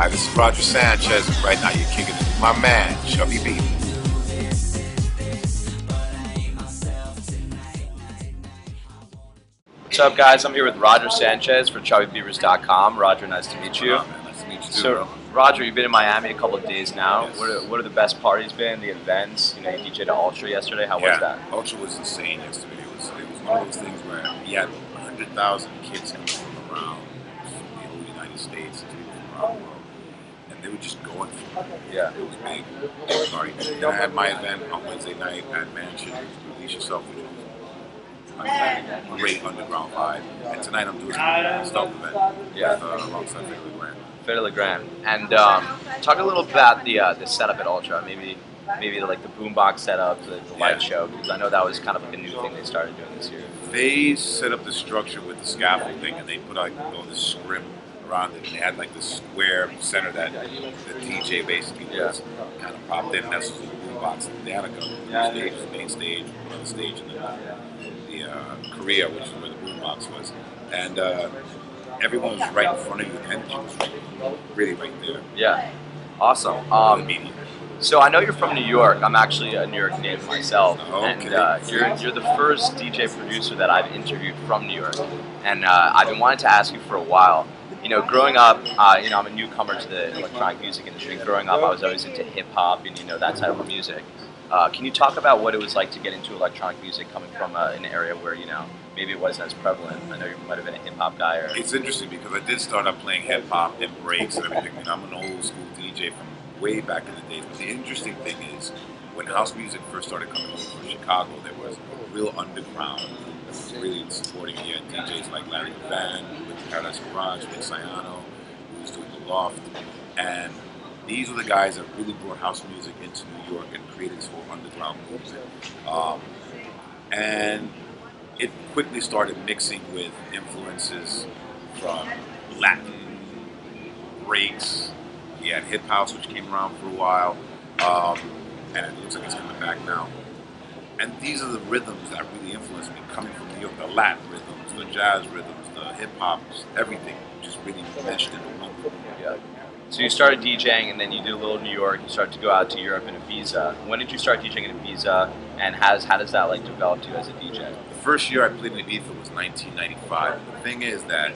Hi, this is Roger Sanchez. Right now you're kicking it with my man, Chubby B. What's up, guys? I'm here with Roger Sanchez for ChubbyBeavers.com. Roger, nice to meet you. Nice to meet you too, So, bro. Roger, you've been in Miami a couple of days now. Yes. What are the best parties been? The events? You know, you DJ'd at Ultra yesterday. How was that? Ultra was insane yesterday. It was one of those things where you had 100,000 kids coming from around the whole United States and people from around the world, and they were just going for it. Yeah. It was big party. Then I had my event on Wednesday night at Mansion, Release Yourself, which was a great underground vibe. And tonight I'm doing a stealth event alongside Setai Hotel. Fairly grand. And talk a little about the setup at Ultra. Maybe like the boombox setup, the light show, because I know that was kind of like a new thing they started doing this year. They set up the structure with the scaffolding, and they put like all this scrim around it, and they had like this square center that the DJ basically was kind of propped in. That's the boombox. They had like a stage, the main stage, another stage in the Korea, which is where the boombox was, and everyone was right in front of you, and the energy was really right there. Yeah, awesome. So I know you're from New York. I'm actually a New York native myself, and you're the first DJ producer that I've interviewed from New York, and I've been wanting to ask you for a while. You know, growing up, you know, I'm a newcomer to the electronic music industry. Growing up, I was always into hip hop and that type of music. Can you talk about what it was like to get into electronic music coming from an area where maybe it wasn't as prevalent? I know you might have been a hip hop guy. It's interesting because I did start out playing hip hop and breaks and everything. And I'm an old school DJ from way back in the days. But the interesting thing is, when house music first started coming over from Chicago, there was a real underground that was really supporting it. You had DJs like Larry Van with Paradise Garage, Vic Sayano, who was doing the Loft, and these were the guys that really brought house music into New York and created this whole underground movement. And it quickly started mixing with influences from Latin breaks. You had hip house, which came around for a while, and it looks like it's coming back now. And these are the rhythms that really influenced me, coming from New York. The Latin rhythms, the jazz rhythms, the hip hop, everything just really meshed into one. Yeah. So you started DJing, and then you did a little New York. You started to go out to Europe and Ibiza. When did you start DJing in Ibiza, and how does that develop you as a DJ? The first year I played in Ibiza was 1995. The thing is that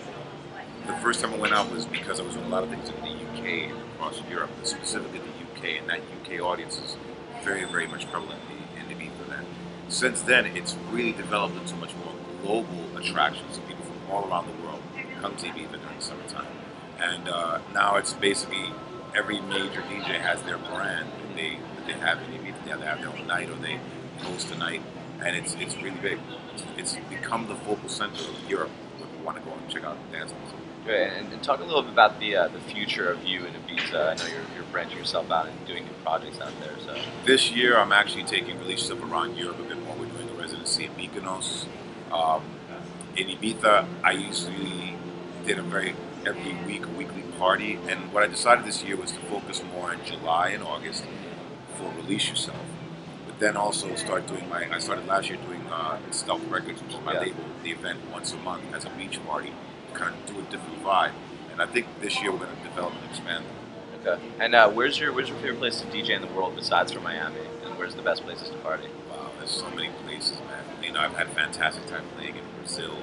the first time I went out was because I was doing a lot of things in the UK and across Europe, specifically the UK, and that UK audience is very, very much prevalent in Ibiza then. Since then, it's really developed into much more global attractions. So people from all around the world come to Ibiza during the summertime. And now it's basically every major DJ has their brand that they have in Ibiza. They either have their own night or they host a night, and it's really big. It's become the focal center of Europe when we want to go and check out dance music. Good. And talk a little bit about the future of you in Ibiza. I know you're branching yourself out and doing new projects out there. So this year I'm actually taking releases up around Europe a bit more. We're doing a residency in Mykonos. In Ibiza, I usually did every week a weekly party, and what I decided this year was to focus more on July and August for Release Yourself. But then also I started last year doing Stealth Records, which is my label, the event once a month as a beach party, to kind of do a different vibe. And I think this year we're going to develop and expand that. Okay. And where's your favorite place to DJ in the world besides from Miami? And where's the best places to party? Wow, there's so many places, man. You know, I've had a fantastic time playing in Brazil,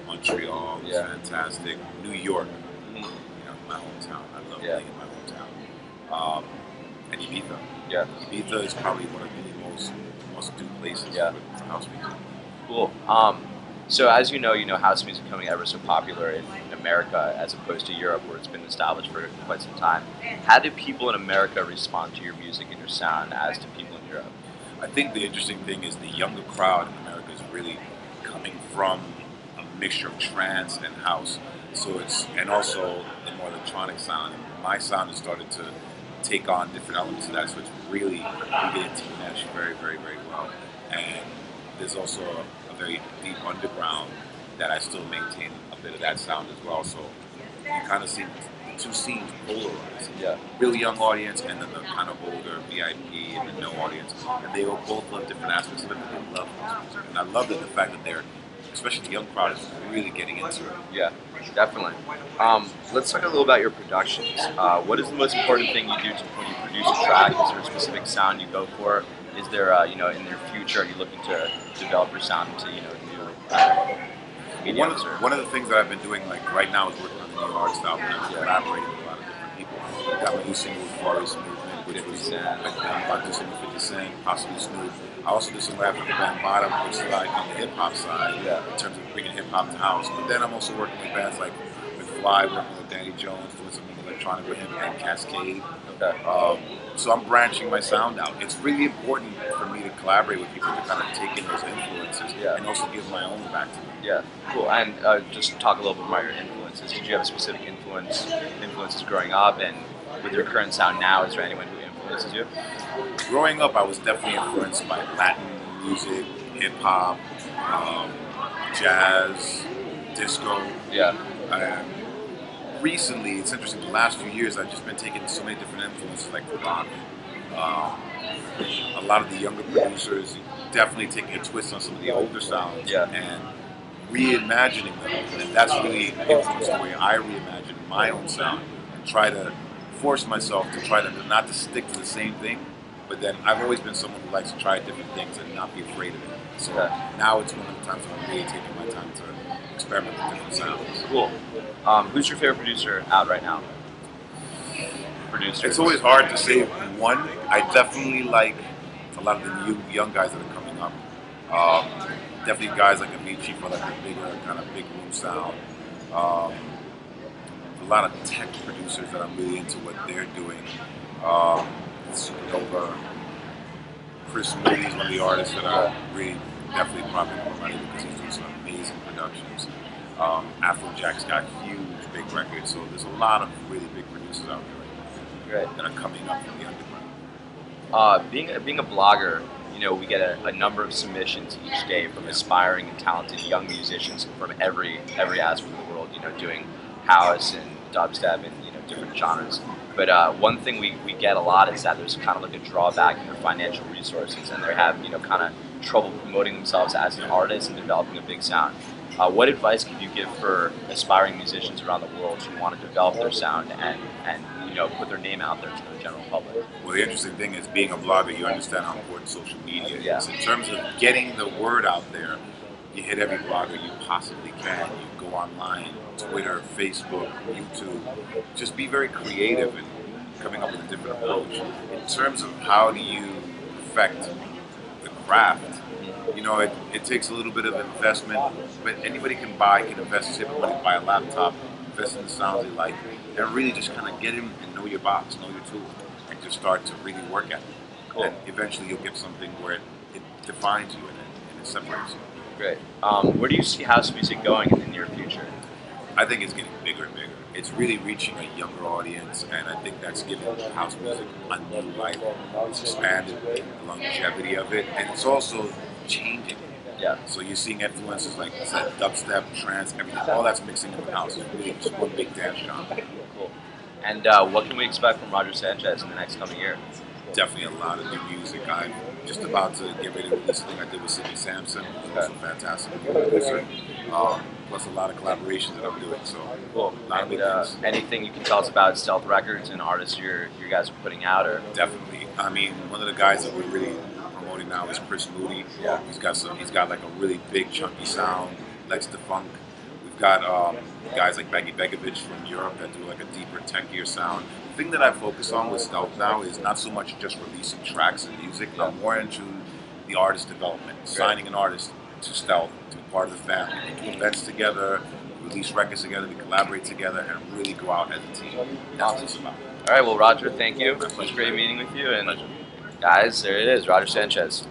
Montreal was fantastic, New York, you know, my hometown. I love playing in my hometown. And Ibiza. Yeah. Ibiza is probably one of the most due places for house music. Cool. So as you know, house music becoming ever so popular in America as opposed to Europe, where it's been established for quite some time. How do people in America respond to your music and your sound as to people in Europe? I think the interesting thing is the younger crowd in America is really coming from a mixture of trance and house. So and also the more electronic sound. My sound has started to take on different elements of that, so it's really beginning to mesh very, very, very well. And there's also a very deep underground that I still maintain a bit of that sound as well. So you kind of see the two scenes polarized. Yeah. Really young audience, and then the kind of older VIP and the no audience. And they both love different aspects of it, but they love house music. And I love the fact that they're especially the young crowd is really getting into it. Yeah, definitely. Let's talk a little about your productions. What is the most important thing you do when you produce a track? Is there a specific sound you go for? Is there, in your future, are you looking to develop your sound into, new mediums? One of the things that I've been doing, like right now, is working on the new artist album. I'm collaborating with a lot of different people. I got my new single with Forest Movement, which was like I'm about to do something with 50 Cent, possibly Snoop. I also did some rap with the band Bottom, which is like on the hip hop side in terms of bringing hip hop to house. But then I'm also working with bands like with Fly, working with Danny Jones, doing something electronic with him, and Cascade. So I'm branching my sound out. It's really important for me to collaborate with people to kind of take in those influences and also give my own back to them. Yeah, cool. And just talk a little bit about your influences. Did you have a specific influences growing up, and with your current sound now, is there anyone who influences you? Growing up, I was definitely influenced by Latin music, hip hop, jazz, disco. Yeah. Recently, it's interesting. The last few years, I've just been taking so many different influences, like rock. A lot of the younger producers definitely taking a twist on some of the older sounds and reimagining them. And that's really influenced the way I reimagine my own sound and try to force myself to try to not to stick to the same thing. But then I've always been someone who likes to try different things and not be afraid of it. So now it's one of the times when I'm really taking my time to experiment with different sounds. Cool. Who's your favorite producer out right now? It's always hard to say one. I definitely like a lot of the young guys that are coming up. Definitely guys like Avicii for like a bigger kind of big room sound. A lot of tech producers that I'm really into what they're doing. Supernova. Chris Moody is one of the artists that I really definitely probably more money because he's doing some amazing productions. Afrojack's got huge, big records, so there's a lot of really big producers out there that are coming up from the underground. Being a blogger, we get a number of submissions each day from aspiring and talented young musicians from every aspect of the world, doing house and dubstep and different genres. But one thing we get a lot is that there's kind of like a drawback in their financial resources, and they have kind of trouble promoting themselves as an artist and developing a big sound. What advice could you give for aspiring musicians around the world who want to develop their sound and put their name out there to the general public? Well, the interesting thing is, being a blogger, you understand how important social media is. In terms of getting the word out there, you hit every blogger you possibly can. You go online, Twitter, Facebook, YouTube. Just be very creative in coming up with a different approach. In terms of how do you perfect the craft, it takes a little bit of investment, but anybody can invest, save money, buy a laptop, invest in the sounds they like, and really just kind of get in and know your box, know your tool, and just start to really work at it. Cool. And eventually you'll get something where it defines you and it separates you. Great. Where do you see house music going in the near future? I think it's getting bigger and bigger. It's really reaching a younger audience, and I think that's giving house music a new life. It's expanded the longevity of it, and it's also changing. Yeah. So you're seeing influences like dubstep, trance, everything. All that's mixing in the house. It's really just one big dance genre. Cool. And what can we expect from Roger Sanchez in the next coming year? Definitely a lot of new music. I'm just about to get ready to release a thing I did with Sidney Sampson, who's a fantastic producer. Plus a lot of collaborations that I'm doing. So cool. And anything you can tell us about Stealth Records and artists you guys are putting out? Or definitely. I mean, one of the guys that we're really promoting now is Chris Moody. Yeah. He's got like a really big chunky sound. Likes the funk. We've got guys like Baggy Begovic from Europe that do like a deeper, techier sound. The thing that I focus on with Stealth now is not so much just releasing tracks and music. I'm more into the artist development, signing an artist to Stealth, to be part of the family. We do events together, we release records together, we collaborate together, and really go out as a team. That's what it's about. All right, well, Roger, thank you. It was great meeting with you. And guys, there it is, Roger Sanchez.